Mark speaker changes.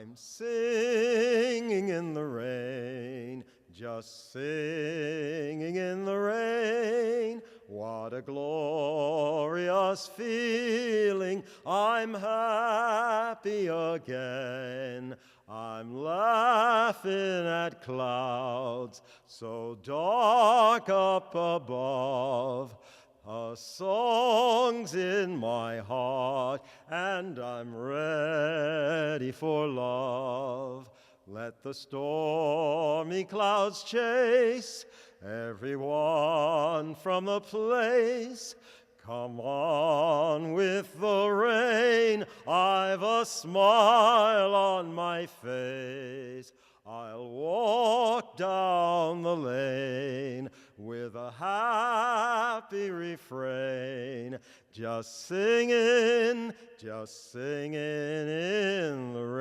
Speaker 1: I'm singing in the rain, just singing in the rain. What a glorious feeling, I'm happy again. I'm laughing at clouds so dark up above. A song's in my heart, and I'm ready for love. Let the stormy clouds chase everyone from the place. Come on with the rain, I've a smile on my face. I'll walk down the lane with a happy refrain, just singing in the rain.